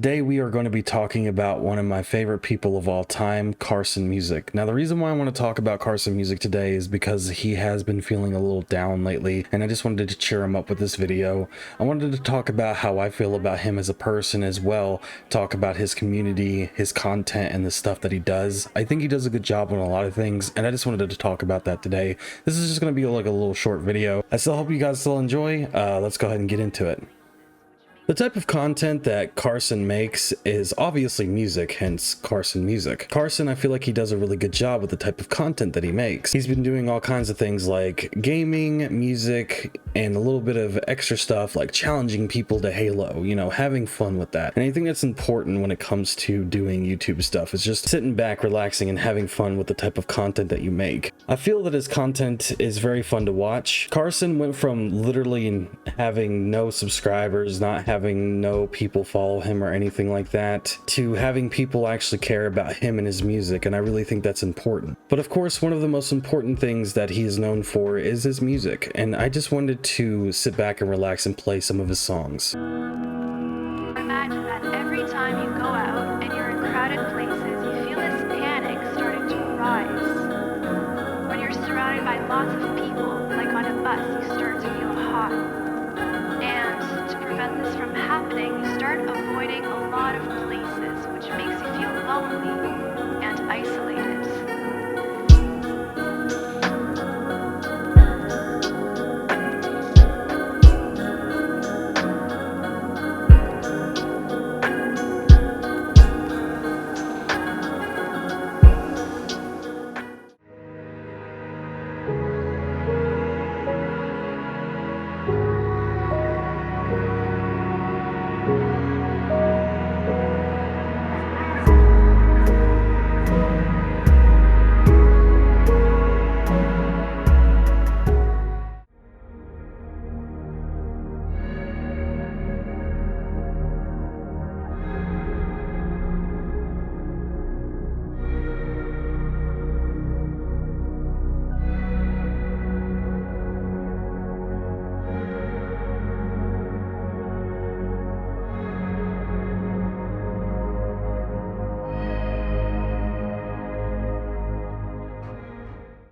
Today we are going to be talking about one of my favorite people of all time, Carson Music. Now the reason why I want to talk about Carson Music today is because he has been feeling a little down lately, and I just wanted to cheer him up with this video. I wanted to talk about how I feel about him as a person as well, talk about his community, his content, and the stuff that he does. I think he does a good job on a lot of things, and I just wanted to talk about that today. This is just going to be like a little short video. I still hope you guys still enjoy. Let's go ahead and get into it. The type of content that Carson makes is obviously music, hence Carson Music. Carson, I feel like he does a really good job with the type of content that he makes. He's been doing all kinds of things like gaming, music, and a little bit of extra stuff like challenging people to Halo, you know, having fun with that. And I think that's important when it comes to doing YouTube stuff, is just sitting back, relaxing, and having fun with the type of content that you make. I feel that his content is very fun to watch. Carson went from literally having no subscribers, not having no people follow him or anything like that, to having people actually care about him and his music, and I really think that's important. But of course, one of the most important things that he is known for is his music, and I just wanted to sit back and relax and play some of his songs. Imagine that every time you go out and you're in crowded places, you feel this panic starting to rise. When you're surrounded by lots of people, like on a bus, you start to feel hot. And to prevent this from happening, you start avoiding a lot of places, which makes you feel lonely and isolated.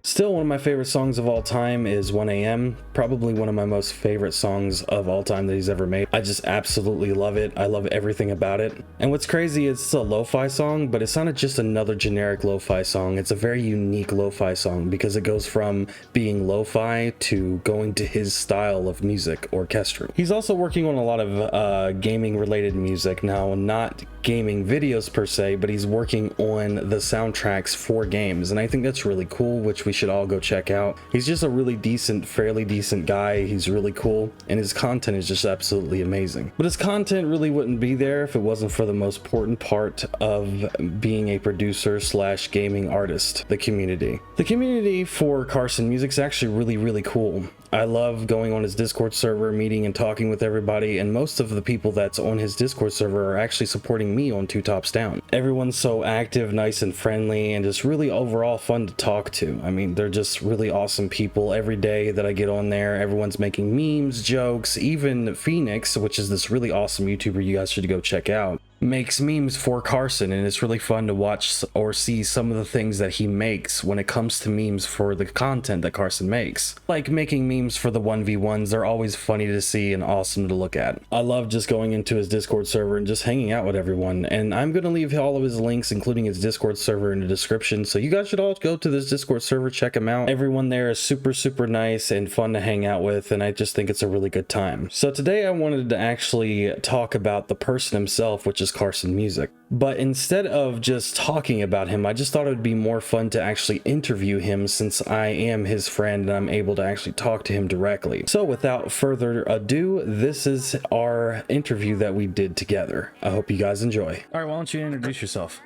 Still, one of my favorite songs of all time is 1 AM, probably one of my most favorite songs of all time that he's ever made. I just absolutely love it. I love everything about it. And what's crazy is it's a lo-fi song, but it's not just another generic lo-fi song. It's a very unique lo-fi song because it goes from being lo-fi to going to his style of music, orchestral. He's also working on a lot of gaming related music now, not gaming videos per se, but he's working on the soundtracks for games, and I think that's really cool, which we should all go check out. He's just a really decent, fairly decent guy. He's really cool, and his content is just absolutely amazing. But his content really wouldn't be there if it wasn't for the most important part of being a producer slash gaming artist, the community. The community for Carson Music is actually really cool. I love going on his Discord server, meeting and talking with everybody, and most of the people that's on his Discord server are actually supporting me on Two Tops Down. Everyone's so active, nice and friendly, and just really overall fun to talk to. I mean, they're just really awesome people. Every day that I get on there, everyone's making memes, jokes. Even Phoenix, which is this really awesome YouTuber you guys should go check out, makes memes for Carson, and it's really fun to watch or see some of the things that he makes when it comes to memes for the content that Carson makes. Like making memes for the 1v1s, they're always funny to see and awesome to look at. I love just going into his Discord server and just hanging out with everyone, and I'm gonna leave all of his links, including his Discord server, in the description, so you guys should all go to this Discord server, check him out. Everyone there is super nice and fun to hang out with, and I just think it's a really good time. So today I wanted to actually talk about the person himself, which is Carson Music. But instead of just talking about him, I just thought it would be more fun to actually interview him, since I am his friend and I'm able to actually talk to him directly. So without further ado, this is our interview that we did together. I hope you guys enjoy. All right, why don't you introduce yourself?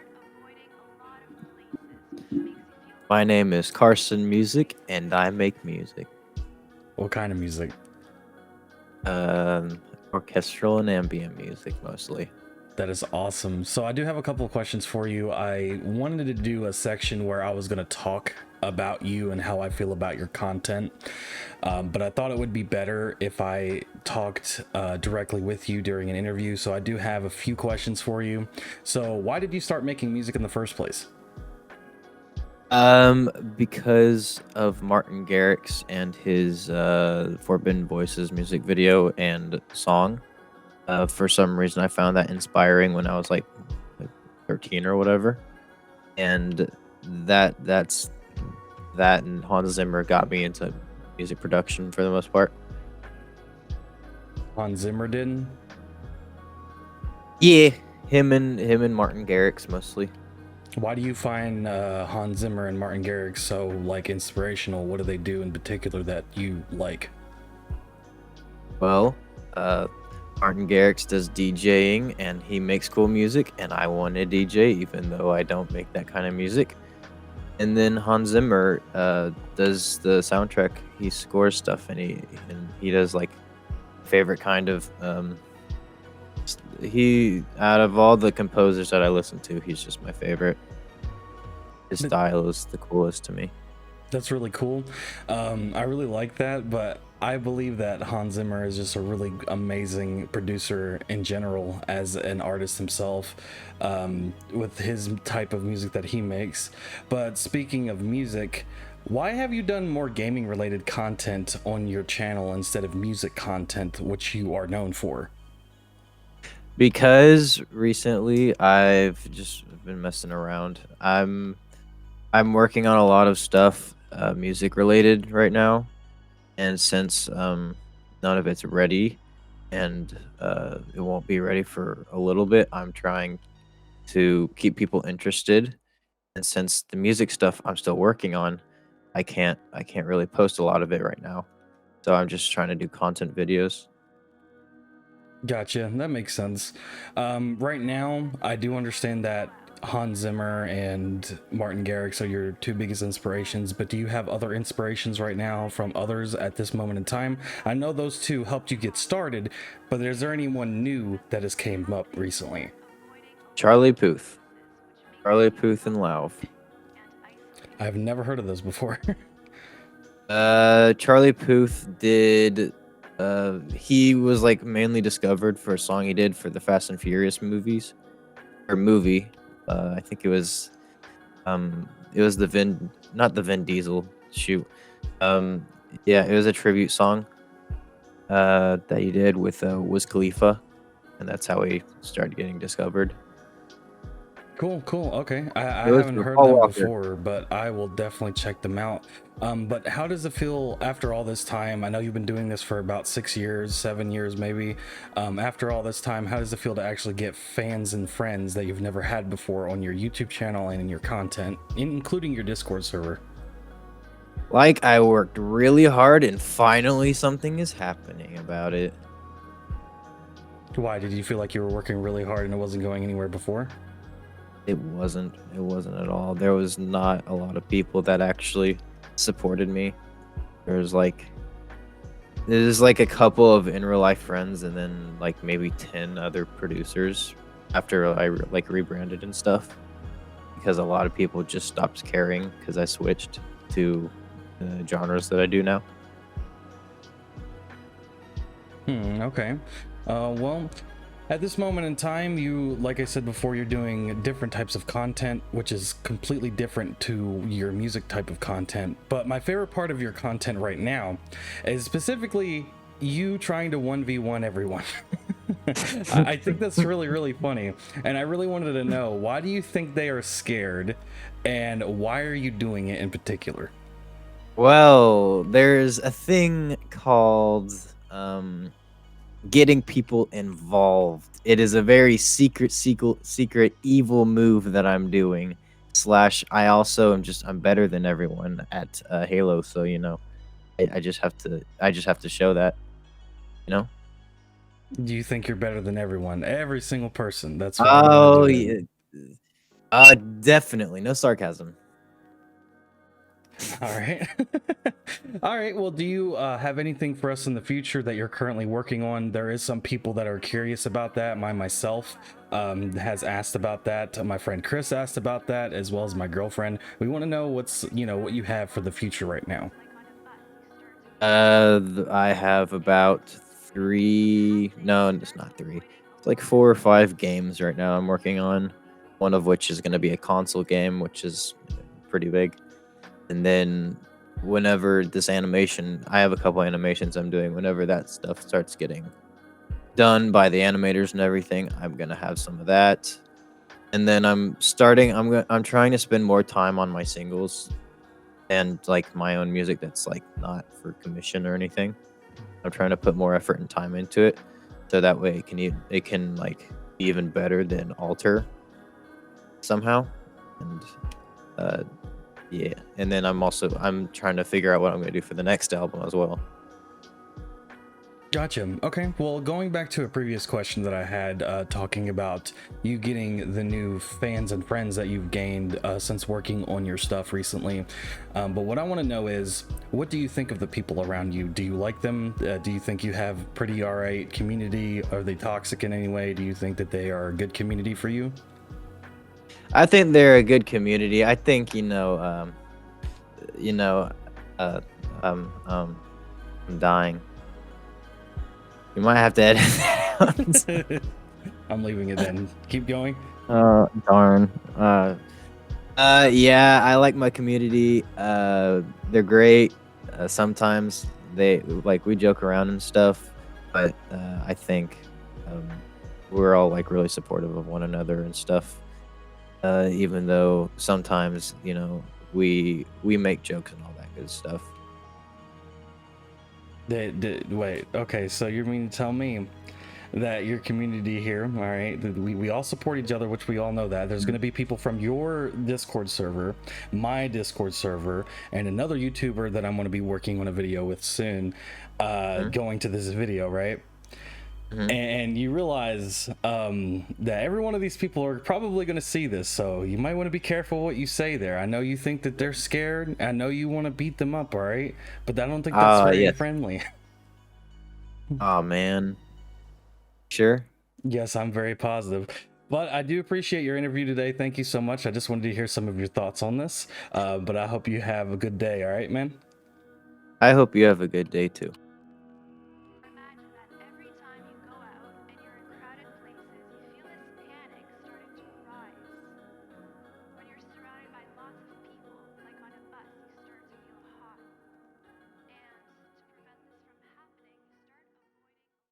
My name is Carson Music, and I make music. What kind of music? Orchestral and ambient music mostly. That is awesome. So I do have a couple of questions for you. I wanted to do a section where I was going to talk about you and how I feel about your content, but I thought it would be better if I talked directly with you during an interview. So I do have a few questions for you. So why did you start making music in the first place? Because of Martin Garrix and his Forbidden Voices music video and song. For some reason, I found that inspiring when I was like 13 or whatever, and that's that and Hans Zimmer got me into music production for the most part. Hans Zimmer did? Yeah, him and Martin Garrix mostly. Why do you find Hans Zimmer and Martin Garrix so like inspirational? What do they do in particular that you like? Well, uh, Martin Garrix does DJing and he makes cool music, and I want to DJ even though I don't make that kind of music. And then Hans Zimmer does the soundtrack. He scores stuff, and he does like favorite kind of he out of all the composers that I listen to, he's just my favorite. His style is the coolest to me. That's really cool. I really like that, but I believe that Hans Zimmer is just a really amazing producer in general as an artist himself, with his type of music that he makes. But speaking of music, why have you done more gaming related content on your channel instead of music content, which you are known for? Because recently I've just been messing around. I'm working on a lot of stuff music related right now, and since none of it's ready and it won't be ready for a little bit, I'm trying to keep people interested. And since the music stuff I'm still working on, I can't really post a lot of it right now. So I'm just trying to do content videos. Gotcha. That makes sense. Right now, I do understand that Hans Zimmer and Martin Garrix are your two biggest inspirations, but do you have other inspirations right now from others at this moment in time? I know those two helped you get started, but is there anyone new that has came up recently? Charlie Puth. Charlie Puth and Lauv. I've never heard of those before. Charlie Puth did. He was like mainly discovered for a song he did for the Fast and Furious movies or movie. I think it was the Vin, not the Vin Diesel. Shoot. Um, yeah, it was a tribute song. That he did with Wiz Khalifa, and that's how he started getting discovered. Cool, cool. Okay. I It was haven't with heard Paul them Walker. before, but I will definitely check them out. But how does it feel after all this time? I know you've been doing this for about 6 years, 7 years maybe. After all this time, how does it feel to actually get fans and friends that you've never had before on your YouTube channel and in your content, including your Discord server? Like I worked really hard, and finally something is happening about it. Why did you feel like you were working really hard and it wasn't going anywhere before? It wasn't. It wasn't at all. There was not a lot of people that actually supported me. There's like there's like a couple of in real life friends, and then like maybe 10 other producers after I like rebranded and stuff, because a lot of people just stopped caring because I switched to the genres that I do now. Okay. Well, at this moment in time, you, like I said before, you're doing different types of content, which is completely different to your music type of content. But my favorite part of your content right now is specifically you trying to 1v1 everyone. I think that's really, really funny. And I really wanted to know, why do you think they are scared? And why are you doing it in particular? Well, there's a thing called getting people involved. It is a very secret evil move that I'm doing. Slash, I also I'm better than everyone at Halo, so I just have to show that, you know. Do you think you're better than everyone? Every single person. That's what I Oh wanted to. yeah, definitely no sarcasm. All right. All right. Well, do you have anything for us in the future that you're currently working on? There is some people that are curious about that. Myself has asked about that. My friend Chris asked about that, as well as my girlfriend. We want to know what you have for the future right now. I have about three. No, it's not three. It's like 4 or 5 games right now I'm working on. One of which is going to be a console game, which is pretty big. And then whenever this animation, I have a couple animations I'm doing. Whenever that stuff starts getting done by the animators and everything, I'm gonna have some of that. And then I'm trying to spend more time on my singles and like my own music that's like not for commission or anything. I'm trying to put more effort and time into it, so that way it can like be even better than Alter somehow. And uh, yeah, and then I'm trying to figure out what I'm gonna do for the next album as well. Gotcha. Okay. Well, going back to a previous question that I had, talking about you getting the new fans and friends that you've gained since working on your stuff recently. But what I want to know is, what do you think of the people around you? Do you like them? Do you think you have pretty alright community? Are they toxic in any way? Do you think that they are a good community for you? I think they're a good community. I think you know, uh, I'm dying. You might have to edit that out. I'm leaving it then. Keep going. Darn. Yeah, I like my community. They're great. Sometimes we joke around and stuff, but I think um, we're all like really supportive of one another and stuff. Even though sometimes we make jokes and all that good stuff. Wait, okay, so you mean to tell me that your community here, all right, we all support each other, which we all know that. There's going to be people from your Discord server, my Discord server, and another YouTuber that I'm going to be working on a video with soon, going to this video, right? And you realize that every one of these people are probably going to see this, so you might want to be careful what you say there. I know you think that they're scared. I know you want to beat them up, all right? But I don't think that's very Yes. friendly. Oh man. Sure. Yes, I'm very positive. But I do appreciate your interview today. Thank you so much. I just wanted to hear some of your thoughts on this. But I hope you have a good day, all right, man? I hope you have a good day too.